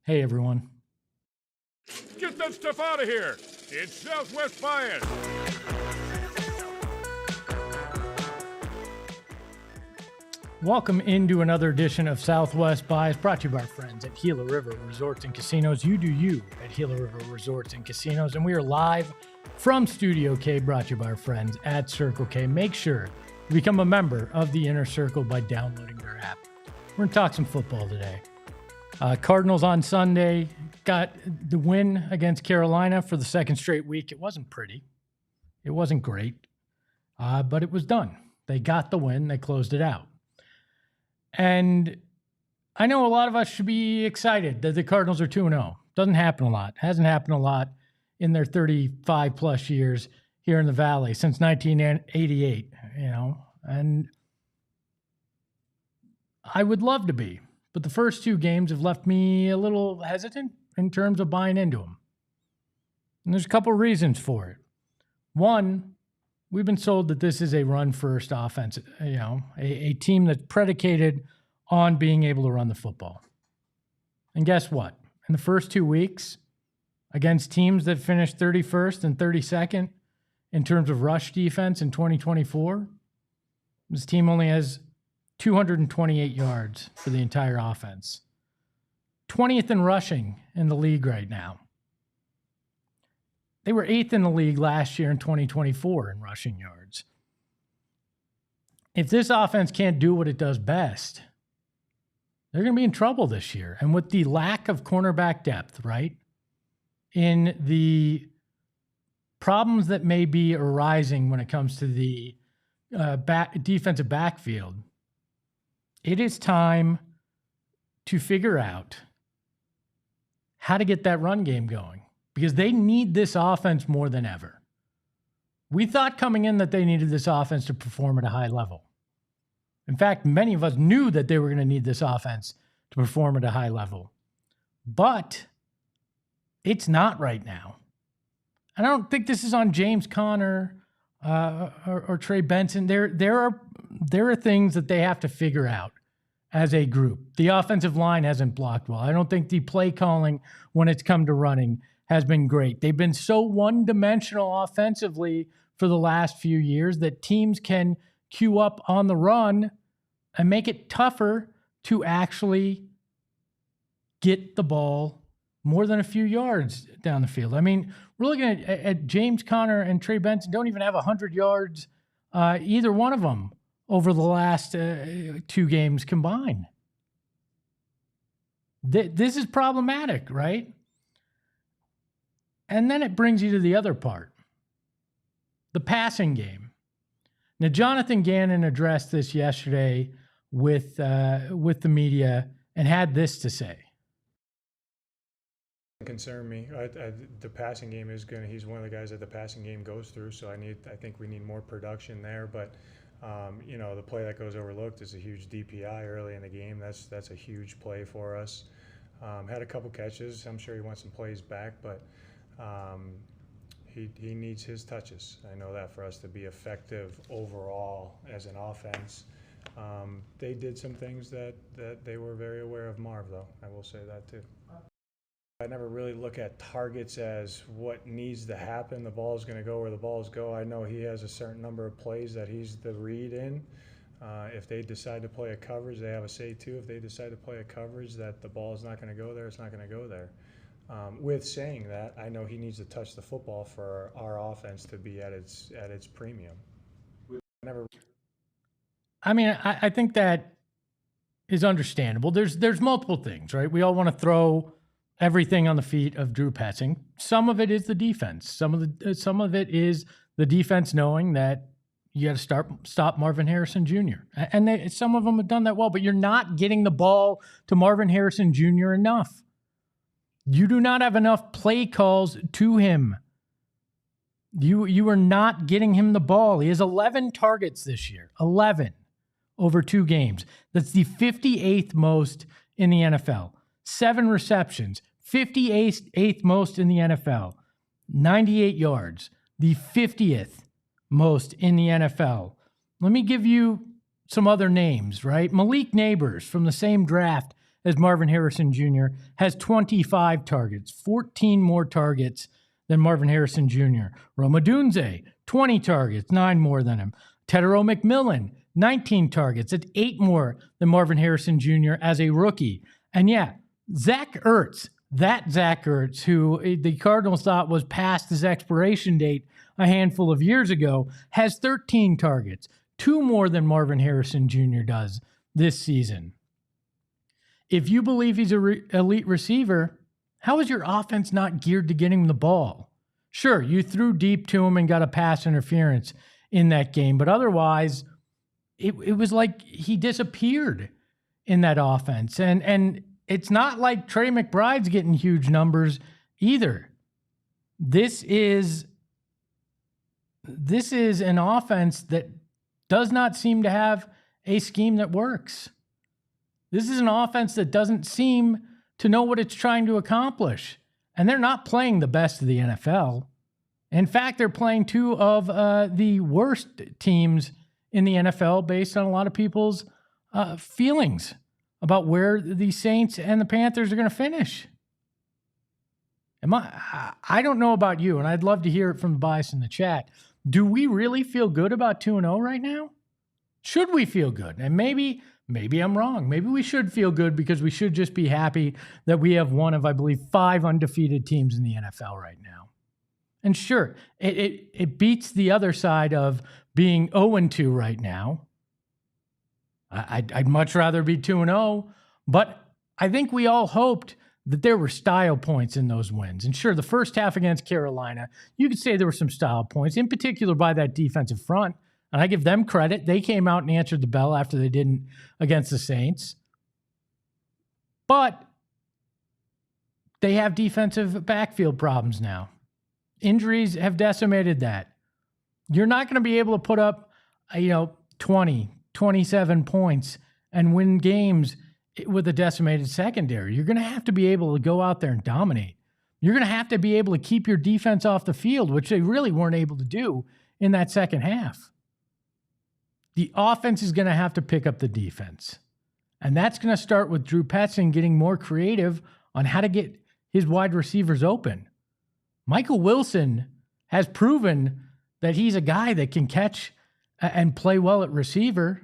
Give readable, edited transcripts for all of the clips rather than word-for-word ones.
Hey, everyone. Get that stuff out of here. It's Southwest Bias. Welcome into another edition of Southwest Bias, brought to you by our friends at Gila River Resorts and Casinos. You do you at Gila River Resorts and Casinos. And we are live from Studio K, brought to you by our friends at Circle K. Make sure to become a member of the Inner Circle by downloading their app. We're going to talk some football today. Cardinals on Sunday got the win against Carolina for the second straight week. It wasn't pretty. It wasn't great, but it was done. They got the win. They closed it out. And I know a lot of us should be excited that the Cardinals are 2-0. Doesn't happen a lot. Hasn't happened a lot in their 35-plus years here in the Valley since 1988, and I would love to be. But the first two games have left me a little hesitant in terms of buying into them. And there's a couple of reasons for it. One, we've been sold that this is a run-first offense, a team that's predicated on being able to run the football. And guess what? In the first 2 weeks, against teams that finished 31st and 32nd in terms of rush defense in 2024, this team only has 228 yards for the entire offense. 20th in rushing in the league right now. They were 8th in the league last year in 2024 in rushing yards. If this offense can't do what it does best, they're going to be in trouble this year. And with the lack of cornerback depth, right, in the problems that may be arising when it comes to the defensive backfield, it is time to figure out how to get that run game going because they need this offense more than ever. We thought coming in that they needed this offense to perform at a high level. In fact, many of us knew that they were going to need this offense to perform at a high level. But it's not right now. And I don't think this is on James Conner or Trey Benson. There are things that they have to figure out as a group. The offensive line hasn't blocked well. I don't think the play calling when it's come to running has been great. They've been so one-dimensional offensively for the last few years that teams can queue up on the run and make it tougher to actually get the ball more than a few yards down the field. I mean, we're looking at James Conner and Trey Benson don't even have 100 yards, either one of them, over the last two games combined. This is problematic, right? And then it brings you to the other part, the passing game. Now, Jonathan Gannon addressed this yesterday with the media and had this to say. Concern me. The passing game is going to, he's one of the guys that the passing game goes through, so I think we need more production there, but the play that goes overlooked is a huge DPI early in the game. That's a huge play for us. Had a couple catches. I'm sure he wants some plays back, but he needs his touches. I know that for us to be effective overall as an offense. They did some things that they were very aware of Marv, though. I will say that too. I never really look at targets as what needs to happen. The ball's going to go where the balls go. I know he has a certain number of plays that he's the read in. If they decide to play a coverage, they have a say too. If they decide to play a coverage that the ball is not going to go there, it's not going to go there. With saying that, I know he needs to touch the football for our offense to be at its premium. I think that is understandable. There's multiple things, right? We all want to throw everything on the feet of Drew Petzing. Some of it is the defense. Some of it is the defense knowing that you got to stop Marvin Harrison Jr. And some of them have done that well, but you're not getting the ball to Marvin Harrison Jr. enough. You do not have enough play calls to him. You are not getting him the ball. He has 11 targets this year. 11 over 2 games. That's the 58th most in the NFL. 7 receptions. 58th most in the NFL. 98 yards. The 50th most in the NFL. Let me give you some other names, right? Malik Neighbors from the same draft as Marvin Harrison Jr. has 25 targets, 14 more targets than Marvin Harrison Jr. Rome Odunze, 20 targets, 9 more than him. Tedero McMillan, 19 targets. It's 8 more than Marvin Harrison Jr. as a rookie. And yeah, Zach Ertz, who the Cardinals thought was past his expiration date a handful of years ago, has 13 targets, 2 more than Marvin Harrison Jr. does this season. If you believe he's an elite receiver, how is your offense not geared to getting him the ball? Sure, you threw deep to him and got a pass interference in that game, but otherwise, it was like he disappeared in that offense. And it's not like Trey McBride's getting huge numbers either. This is an offense that does not seem to have a scheme that works. This is an offense that doesn't seem to know what it's trying to accomplish. And they're not playing the best of the NFL. In fact, they're playing 2 of the worst teams in the NFL based on a lot of people's feelings about where the Saints and the Panthers are going to finish. I don't know about you, and I'd love to hear it from the bias in the chat. Do we really feel good about 2-0 right now? Should we feel good? And maybe I'm wrong. Maybe we should feel good because we should just be happy that we have one of, I believe, 5 undefeated teams in the NFL right now. And sure, it beats the other side of being 0-2 right now. I'd much rather be 2-0, but I think we all hoped that there were style points in those wins. And sure, the first half against Carolina, you could say there were some style points, in particular by that defensive front. And I give them credit. They came out and answered the bell after they didn't against the Saints. But they have defensive backfield problems now. Injuries have decimated that. You're not going to be able to put up, 20, 27 points and win games with a decimated secondary. You're going to have to be able to go out there and dominate. You're going to have to be able to keep your defense off the field, which they really weren't able to do in that second half. The offense is going to have to pick up the defense. And that's going to start with Drew Petzing getting more creative on how to get his wide receivers open. Michael Wilson has proven that he's a guy that can catch and play well at receiver.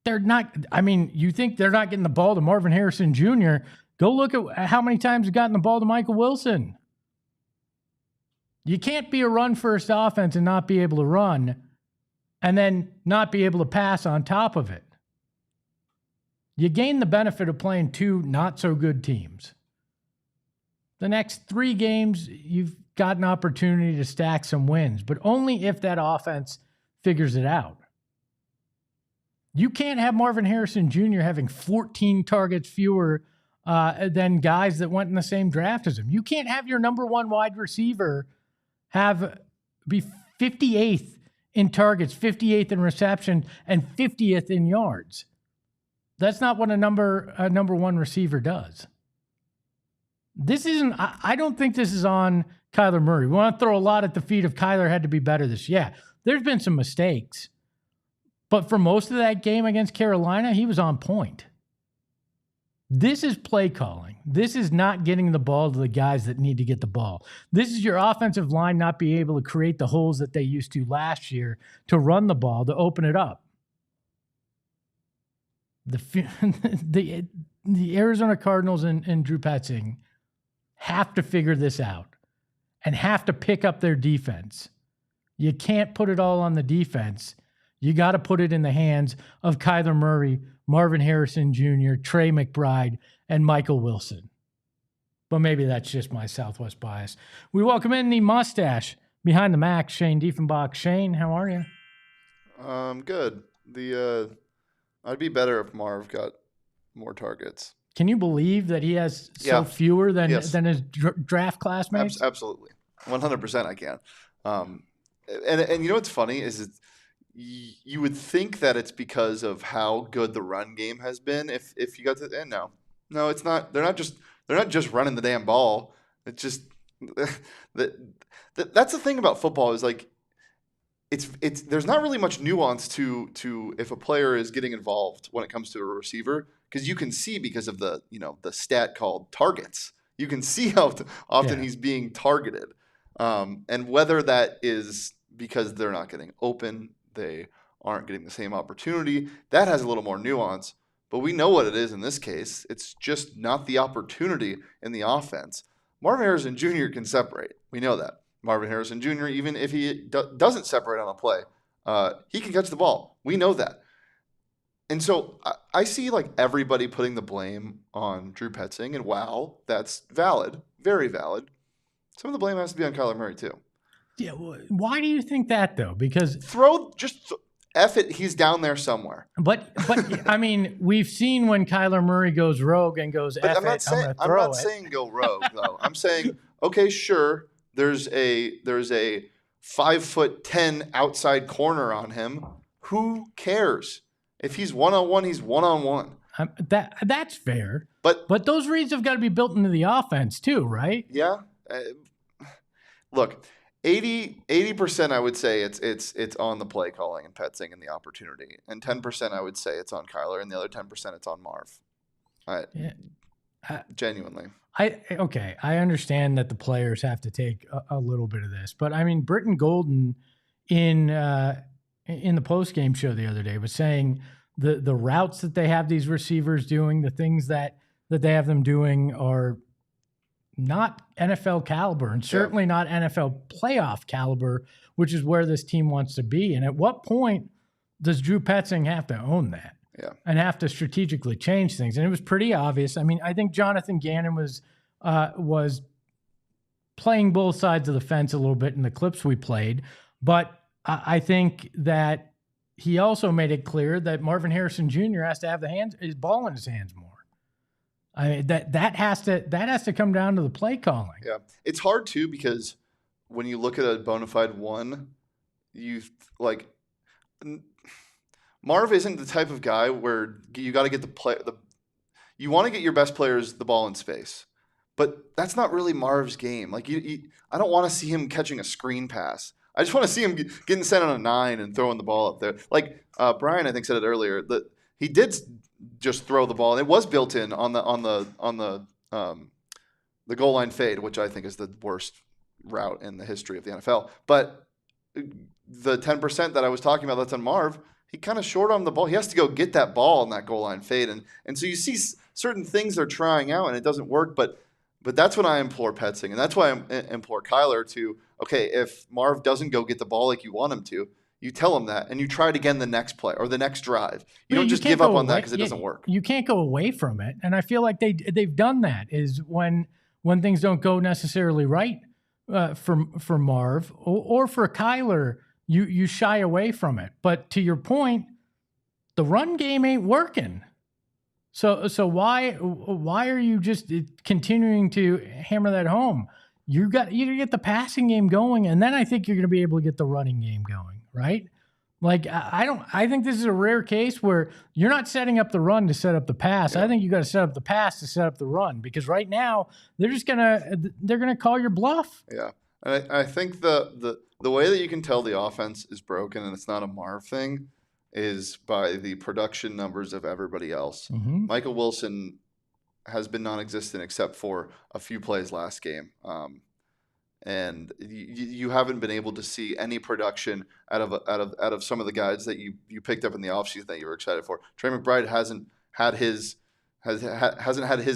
You think they're not getting the ball to Marvin Harrison Jr. Go look at how many times he's gotten the ball to Michael Wilson. You can't be a run-first offense and not be able to run and then not be able to pass on top of it. You gain the benefit of playing 2 not-so-good teams. The next 3 games, you've got an opportunity to stack some wins, but only if that offense figures it out. You can't have Marvin Harrison Jr. having 14 targets fewer than guys that went in the same draft as him. You can't have your number 1 wide receiver be 58th in targets, 58th in reception, and 50th in yards. That's not what a number 1 receiver does. I don't think this is on Kyler Murray. We want to throw a lot at the feet of Kyler had to be better this year. Yeah, there's been some mistakes. But for most of that game against Carolina, he was on point. This is play calling. This is not getting the ball to the guys that need to get the ball. This is your offensive line not being able to create the holes that they used to last year to run the ball, to open it up. The Arizona Cardinals and Drew Petzing have to figure this out and have to pick up their defense. You can't put it all on the defense. You got to put it in the hands of Kyler Murray, Marvin Harrison Jr., Trey McBride, and Michael Wilson. But maybe that's just my Southwest bias. We welcome in the mustache behind the Mac, Shane Diefenbach. Shane, how are you? Good. I'd be better if Marv got more targets. Can you believe that he has so Yeah. fewer than Yes. than his draft classmates? Absolutely, 100%. I can. And you know what's funny is you would think that it's because of how good the run game has been. If you got to and no, it's not. They're not just running the damn ball. It's just that's the thing about football is like it's there's not really much nuance to if a player is getting involved when it comes to a receiver, because you can see because of the stat called targets. You can see how often he's being targeted, and whether that is because they're not getting open, they aren't getting the same opportunity. That has a little more nuance, but we know what it is in this case. It's just not the opportunity in the offense. Marvin Harrison Jr. can separate. We know that. Marvin Harrison Jr., even if he doesn't separate on a play, he can catch the ball. We know that. And so I see like everybody putting the blame on Drew Petzing, and wow, that's valid, very valid. Some of the blame has to be on Kyler Murray too. Yeah. Why do you think that though? Because F it, he's down there somewhere. But I mean, we've seen when Kyler Murray goes rogue and goes F it, I'm not saying go rogue though. I'm saying, okay, sure, there's a 5'10" outside corner on him. Who cares? If he's one-on-one, he's one-on-one. That's fair. But those reads have got to be built into the offense too, right? Yeah. Look, 80% I would say it's on the play calling and Petzing and the opportunity, and 10% I would say it's on Kyler, and the other 10% it's on Marv. Genuinely. I understand that the players have to take a little bit of this, but I mean, Britton Golden in the post-game show the other day was saying the routes that they have these receivers doing, the things that they have them doing are not NFL caliber, and certainly not NFL playoff caliber, which is where this team wants to be. And at what point does Drew Petzing have to own that? Yeah. And have to strategically change things? And it was pretty obvious. I mean, I think Jonathan Gannon was playing both sides of the fence a little bit in the clips we played, but I think that he also made it clear that Marvin Harrison Jr. has to have his ball in his hands more. I mean, that has to come down to the play calling. Yeah, it's hard too, because when you look at a bona fide one, Marv isn't the type of guy where you got to get you want to get your best players the ball in space, but that's not really Marv's game. Like I don't want to see him catching a screen pass. I just want to see him getting sent on a 9 and throwing the ball up there. Like Brian, I think, said it earlier that he did just throw the ball, and it was built in on the goal line fade, which I think is the worst route in the history of the NFL. But the 10% that I was talking about that's on Marv, he kind of short on the ball. He has to go get that ball in that goal line fade, and so you see certain things they're trying out and it doesn't work. But that's what I implore Petzing, and that's why I implore Kyler to, okay, if Marv doesn't go get the ball like you want him to, you tell him that, and you try it again the next play or the next drive. You don't just give up on that because it doesn't work. You can't go away from it, and I feel like they've done that. Is when things don't go necessarily right for Marv or for Kyler, you shy away from it. But to your point, the run game ain't working. So why are you just continuing to hammer that home? You got to get the passing game going, and then I think you're going to be able to get the running game going, right? Like I think this is a rare case where you're not setting up the run to set up the pass. Yeah. I think you got to set up the pass to set up the run, because right now they're gonna call your bluff. Yeah, and I think the way that you can tell the offense is broken and it's not a Marv thing is by the production numbers of everybody else. Mm-hmm. Michael Wilson has been non-existent except for a few plays last game. And you haven't been able to see any production out of some of the guys that you picked up in the offseason that you were excited for. Trey McBride hasn't had his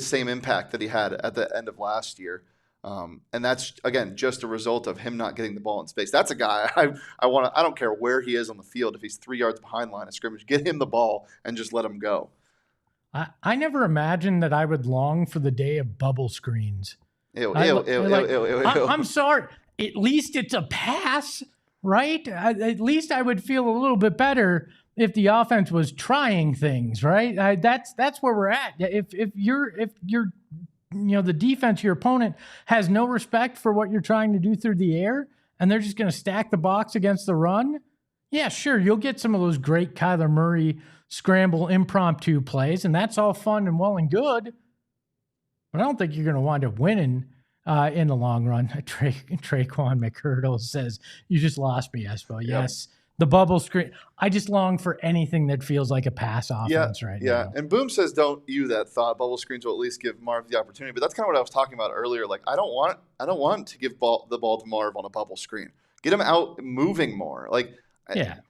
same impact that he had at the end of last year. And that's, again, just a result of him not getting the ball in space. That's a guy I don't care where he is on the field. If he's 3 yards behind line of scrimmage, get him the ball and just let him go. I never imagined that I would long for the day of bubble screens. I'm sorry. At least it's a pass, right? At least I would feel a little bit better if the offense was trying things, right? That's where we're at. If you're the defense, your opponent has no respect for what you're trying to do through the air, and they're just going to stack the box against the run. Yeah, sure, you'll get some of those great Kyler Murray scramble impromptu plays, and that's all fun and well and good. But I don't think you're going to wind up winning in the long run. Traquan McHurdle says, "You just lost me, Espo." Yep. Yes. The bubble screen. I just long for anything that feels like a pass offense right now. Yeah, and Boom says don't you that thought. Bubble screens will at least give Marv the opportunity. But that's kind of what I was talking about earlier. Like I don't want to give the ball to Marv on a bubble screen. Get him out moving more. Like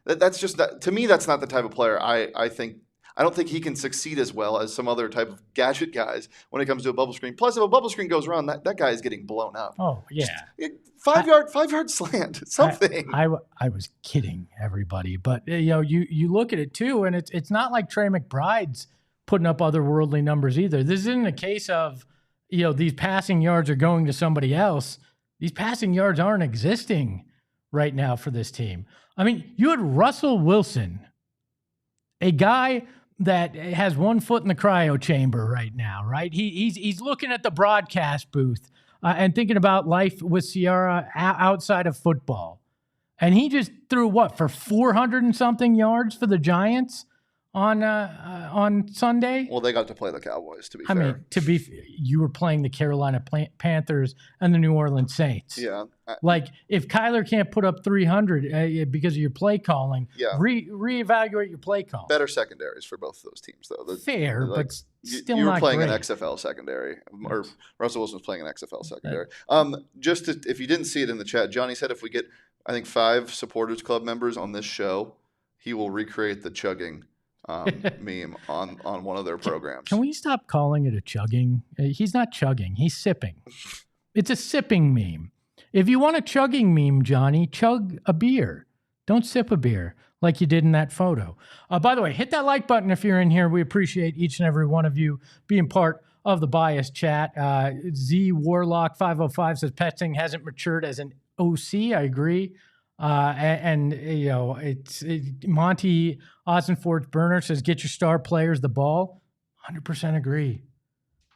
that's just to me. That's not the type of player I think. I don't think he can succeed as well as some other type of gadget guys when it comes to a bubble screen. Plus, if a bubble screen goes wrong, that guy is getting blown up. Oh, yeah. Just 5 yard slant, something. I was kidding everybody, but you look at it too, and it's not like Trey McBride's putting up otherworldly numbers either. This isn't a case of these passing yards are going to somebody else. These passing yards aren't existing right now for this team. I mean, you had Russell Wilson, a guy that has one foot in the cryo chamber right now, right? He's looking at the broadcast booth and thinking about life with Ciara outside of football. And he just threw for 400 and something yards for the Giants on Sunday. Well, they got to play the Cowboys, to be fair. I mean, you were playing the Carolina Panthers and the New Orleans Saints. Yeah. Like, if Kyler can't put up 300 because of your play calling, reevaluate your play call. Better secondaries for both of those teams, though. Fair, but still not you were playing great. an XFL secondary, or Russell Wilson was playing an XFL secondary. If you didn't see it in the chat, Johnny said if we get, I think, 5 Supporters Club members on this show, he will recreate the chugging meme on one of their programs. Can we stop calling it a chugging? He's not chugging. He's sipping. It's a sipping meme. If you want a chugging meme, Johnny, chug a beer. Don't sip a beer like you did in that photo. By the way, hit that like button if you're in here. We appreciate each and every one of you being part of the bias chat. Z Warlock 505 says Petzing hasn't matured as an OC. I agree. It's Monty Ossenford Burner says, get your star players the ball. 100% agree.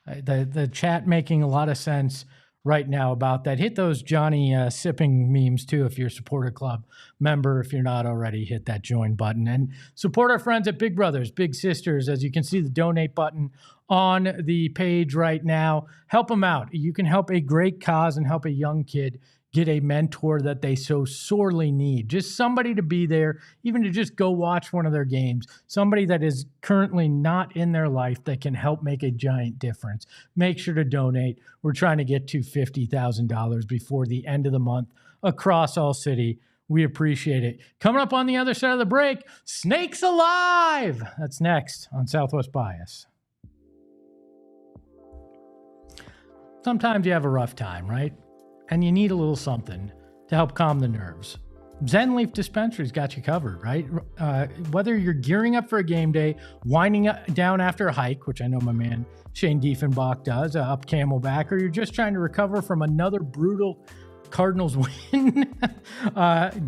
The chat making a lot of sense right now about that. Hit those Johnny sipping memes too if you're a supporter club member. If you're not already, hit that join button and support our friends at Big Brothers, Big Sisters. As you can see, the donate button on the page right now. Help them out. You can help a great cause and help a young kid get a mentor that they so sorely need. Just somebody to be there, even to just go watch one of their games. Somebody that is currently not in their life that can help make a giant difference. Make sure to donate. We're trying to get to $50,000 before the end of the month across ALLCITY. We appreciate it. Coming up on the other side of the break, Snakes Alive! That's next on Southwest Bias. Sometimes you have a rough time, right? And you need a little something to help calm the nerves. Zen Leaf Dispensary's got you covered, right? Whether you're gearing up for a game day, winding down after a hike, which I know my man Shane Diefenbach does, up Camelback, or you're just trying to recover from another brutal Cardinals win,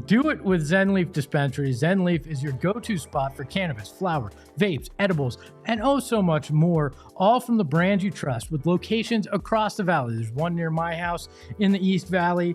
do it with Zen Leaf Dispensary. Zen Leaf is your go-to spot for cannabis, flower, vapes, edibles, and oh so much more, all from the brands you trust, with locations across the valley. There's one near my house in the East Valley.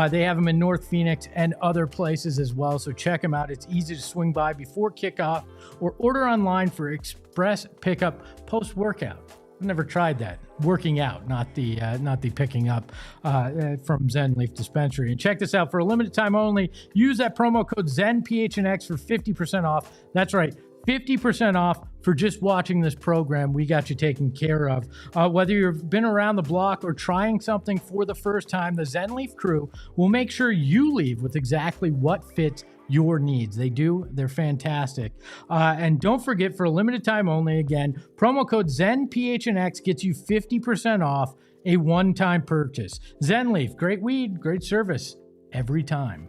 They have them in North Phoenix and other places as well, so check them out. It's easy to swing by before kickoff or order online for express pickup post-workout. I've never tried that. Working out, not the picking up from Zen Leaf Dispensary. And check this out, for a limited time only, use that promo code ZENPHNX for 50% off. That's right, 50% off for just watching this program. We got you taken care of. Whether you've been around the block or trying something for the first time, the Zen Leaf crew will make sure you leave with exactly what fits your needs. They do. They're fantastic. And don't forget, for a limited time only, again, promo code ZENPHNX gets you 50% off a one-time purchase. Zen Leaf, great weed, great service every time.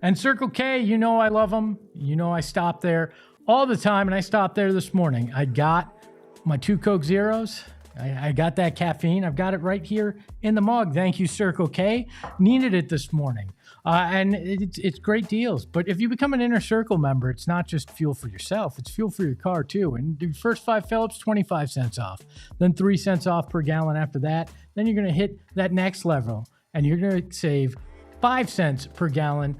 And Circle K, you know I love them. You know I stop there all the time, and I stopped there this morning. I got my 2 Coke Zeros I got that caffeine. I've got it right here in the mug. Thank you, Circle K. Needed it this morning. And it's great deals. But if you become an Inner Circle member, it's not just fuel for yourself. It's fuel for your car, too. And your first 5 fill-ups, 25 cents off. Then 3 cents off per gallon after that. Then you're going to hit that next level, and you're going to save 5 cents per gallon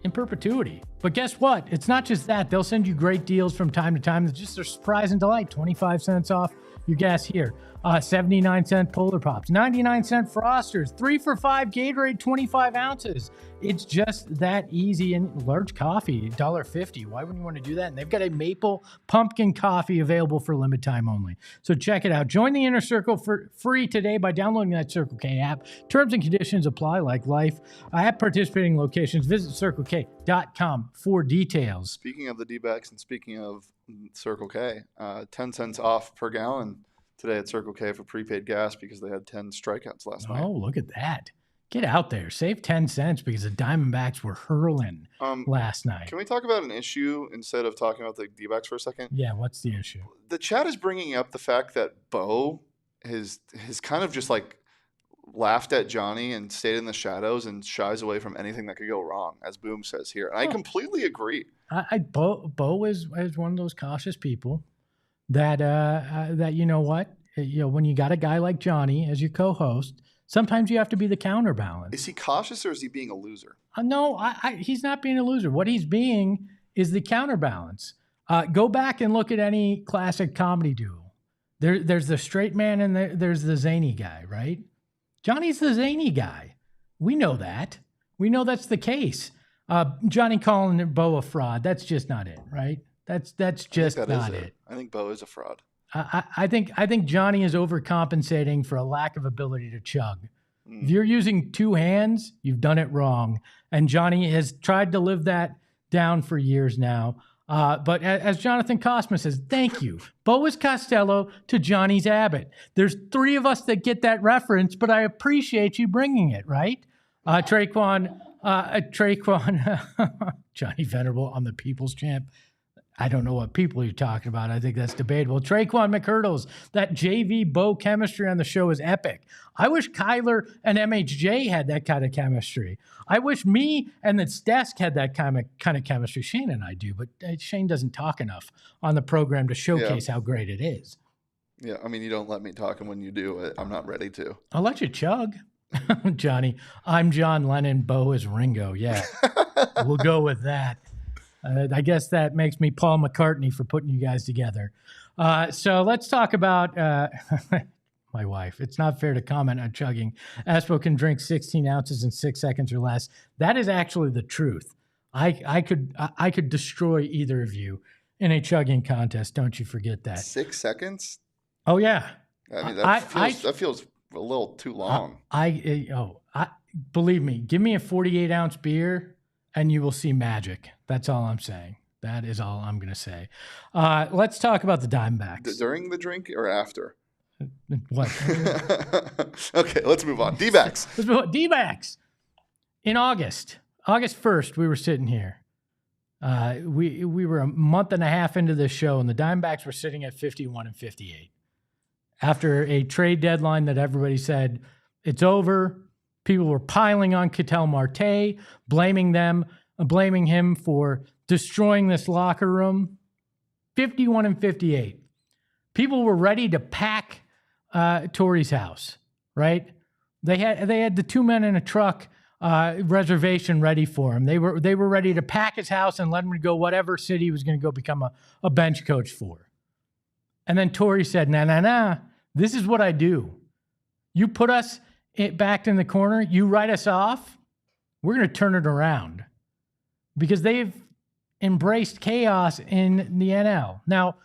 in perpetuity. But guess what? It's not just that. They'll send you great deals from time to time. It's just a surprise and delight. 25 cents off your gas here. 79-cent Polar Pops, 99-cent Frosters, 3 for $5 Gatorade, 25 ounces. It's just that easy. And large coffee, $1.50. Why wouldn't you want to do that? And they've got a maple pumpkin coffee available for limited time only. So check it out. Join the Inner Circle for free today by downloading that Circle K app. Terms and conditions apply like life. At participating locations, visit CircleK.com for details. Speaking of the D-backs and speaking of Circle K, 10 cents off per gallon today at Circle K for prepaid gas because they had 10 strikeouts last night. Oh, look at that. Get out there. Save 10 cents because the Diamondbacks were hurling last night. Can we talk about an issue instead of talking about the D-backs for a second? Yeah, what's the issue? The chat is bringing up the fact that Bo has kind of just like laughed at Johnny and stayed in the shadows and shies away from anything that could go wrong, as Boom says here. And I completely agree. Bo is one of those cautious people that you know what? When you got a guy like Johnny as your co-host, sometimes you have to be the counterbalance. Is he cautious or is he being a loser? No, he's not being a loser. What he's being is the counterbalance. Go back and look at any classic comedy duo. There's the straight man and there's the zany guy, right? Johnny's the zany guy. We know that. We know that's the case. Johnny calling Bo a fraud, that's just not it, right? That's just not it. I think Bo is a fraud. I think Johnny is overcompensating for a lack of ability to chug. If you're using 2 hands, you've done it wrong. And Johnny has tried to live that down for years now. But as Jonathan Cosma says, thank you. Bo is Costello to Johnny's Abbott. There's 3 of us that get that reference, but I appreciate you bringing it, right? Traquan, Johnny Venerable, I'm the people's champ. I don't know what people you're talking about. I think that's debatable. Traquan McHurdles, that JV Bo chemistry on the show is epic. I wish Kyler and MHJ had that kind of chemistry. I wish me and the desk had that kind of chemistry. Shane and I do, but Shane doesn't talk enough on the program to showcase how great it is. Yeah, I mean, you don't let me talk, and when you do, I'm not ready to. I'll let you chug. Johnny, I'm John Lennon, Bo is Ringo. Yeah, we'll go with that. I guess that makes me Paul McCartney for putting you guys together. So let's talk about my wife. It's not fair to comment on chugging. Espo can drink 16 ounces in 6 seconds or less. That is actually the truth. I could destroy either of you in a chugging contest. Don't you forget that. 6 seconds? Oh, yeah. I mean, that feels a little too long. Believe me, give me a 48-ounce beer and you will see magic. That's all I'm saying. That is all I'm going to say. Let's talk about the Diamondbacks. During the drink or after? What? Okay, let's move on. D-backs. Let's move on. D-backs. In August 1st, we were sitting here. We were a month and a half into this show, and the Diamondbacks were sitting at 51-58. After a trade deadline that everybody said, it's over. People were piling on Ketel Marte, blaming him for destroying this locker room. 51-58. People were ready to pack Torrey's house, right? They had the 2 men in a truck reservation ready for him. They were ready to pack his house and let him go whatever city he was going to go become a bench coach for. And then Torrey said, nah, this is what I do. You put us backed in the corner, you write us off, we're going to turn it around. Because they've embraced chaos in the NL. Now,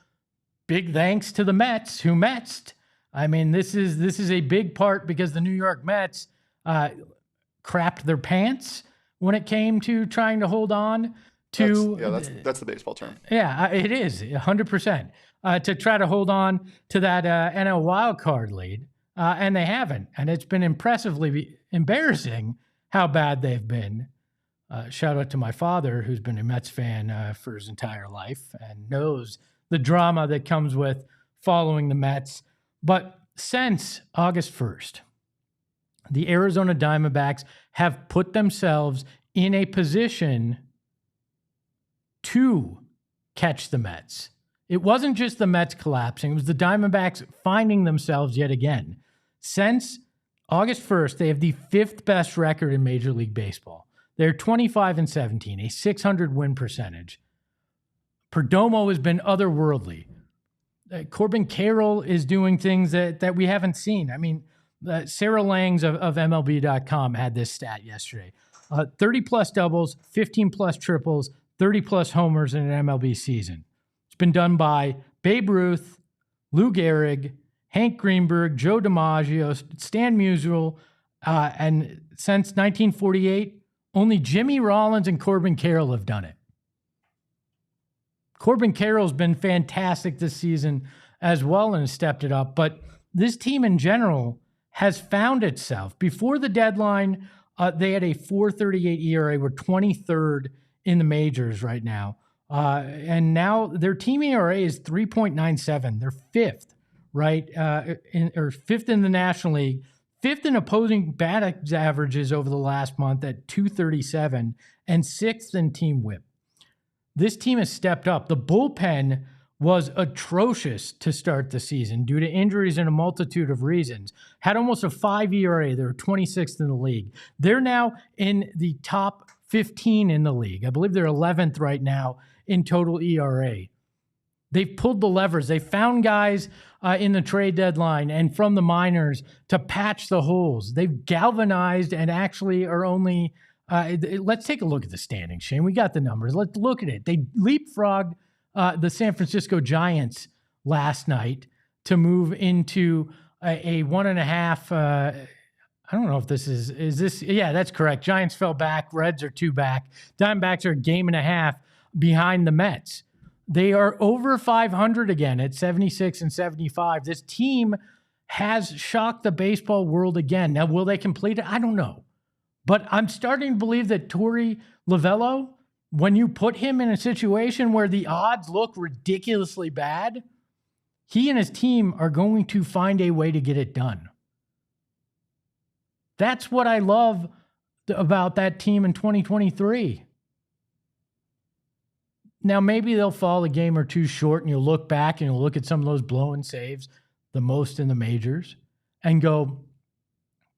big thanks to the Mets, who Metsed. I mean, this is a big part because the New York Mets crapped their pants when it came to trying to hold on to... That's the baseball term. Yeah, it is, 100%. To try to hold on to that NL wildcard lead. And they haven't. And it's been impressively embarrassing how bad they've been. Shout out to my father, who's been a Mets fan for his entire life and knows the drama that comes with following the Mets. But since August 1st, the Arizona Diamondbacks have put themselves in a position to catch the Mets. It wasn't just the Mets collapsing. It was the Diamondbacks finding themselves yet again. Since August 1st, they have the 5th best record in Major League Baseball. They're 25-17, a 600 win percentage. Perdomo has been otherworldly. Corbin Carroll is doing things that we haven't seen. I mean, Sarah Langs of MLB.com had this stat yesterday. 30-plus doubles, 15-plus triples, 30-plus homers in an MLB season. It's been done by Babe Ruth, Lou Gehrig, Hank Greenberg, Joe DiMaggio, Stan Musial, and since 1948, only Jimmy Rollins and Corbin Carroll have done it. Corbin Carroll's been fantastic this season as well and has stepped it up, but this team in general has found itself. Before the deadline, they had a 4.38 ERA. We're 23rd in the majors right now. And now their team ERA is 3.97. They're 5th, right? Or 5th in the National League, 5th in opposing batting averages over the last month at 237, and 6th in team whip. This team has stepped up. The bullpen was atrocious to start the season due to injuries and a multitude of reasons. Had almost a 5 ERA. They were 26th in the league. They're now in the top 15 in the league. I believe they're 11th right now in total ERA. They've pulled the levers. They found guys in the trade deadline and from the minors to patch the holes. They've galvanized and actually are only... let's take a look at the standings, Shane. We got the numbers. Let's look at it. They leapfrogged the San Francisco Giants last night to move into a 1.5. I don't know if this is this. Yeah, that's correct. Giants fell back. Reds are 2 back. Diamondbacks are a 1.5 behind the Mets. They are over 500 again at 76-75. This team has shocked the baseball world again. Now, will they complete it? I don't know. But I'm starting to believe that Torey Lovullo, when you put him in a situation where the odds look ridiculously bad, he and his team are going to find a way to get it done. That's what I love about that team in 2023. Now, maybe they'll fall a game or two short, and you'll look back and you'll look at some of those blown saves, the most in the majors, and go,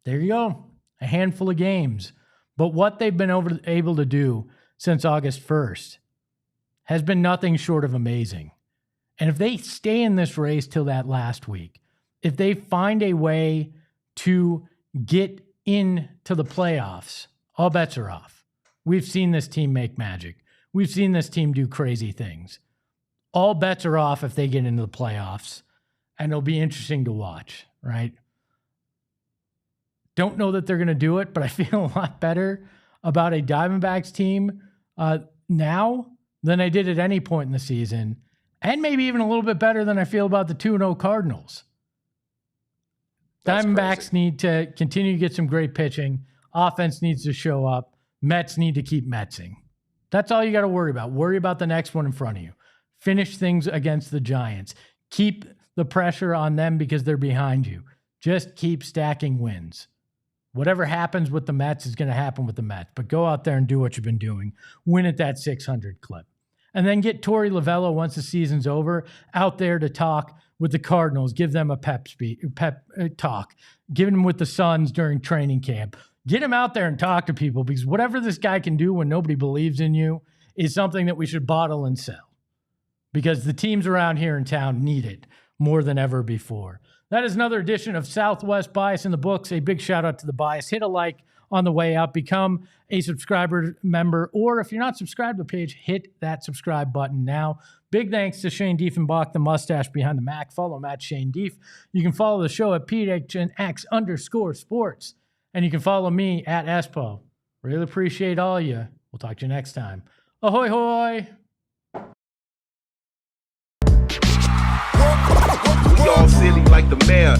there you go. A handful of games. But what they've been able to do since August 1st has been nothing short of amazing. And if they stay in this race till that last week, if they find a way to get into the playoffs, all bets are off. We've seen this team make magic. We've seen this team do crazy things. All bets are off if they get into the playoffs, and it'll be interesting to watch, right? Don't know that they're going to do it, but I feel a lot better about a Diamondbacks team now than I did at any point in the season, and maybe even a little bit better than I feel about the 2-0 Cardinals. Diamondbacks need to continue to get some great pitching. Offense needs to show up. Mets need to keep Metsing. That's all you got to worry about. Worry about the next one in front of you. Finish things against the Giants. Keep the pressure on them because they're behind you. Just keep stacking wins. Whatever happens with the Mets is going to happen with the Mets. But go out there and do what you've been doing. Win at that 600 clip. And then get Torey Lovullo, once the season's over, out there to talk with the Cardinals. Give them a pep talk. Give them with the Suns during training camp. Get him out there and talk to people, because whatever this guy can do when nobody believes in you is something that we should bottle and sell, because the teams around here in town need it more than ever before. That is another edition of Southwest Bias in the books. A big shout out to the Bias. Hit a like on the way out. Become a subscriber member, or if you're not subscribed to the page, hit that subscribe button now. Big thanks to Shane Diefenbach, the mustache behind the Mac. Follow him at Shane Dief. You can follow the show at PHNX_sports. And you can follow me at Espo. Really appreciate all of you. We'll talk to you next time. Ahoy, hoy! We all silly like the mayor.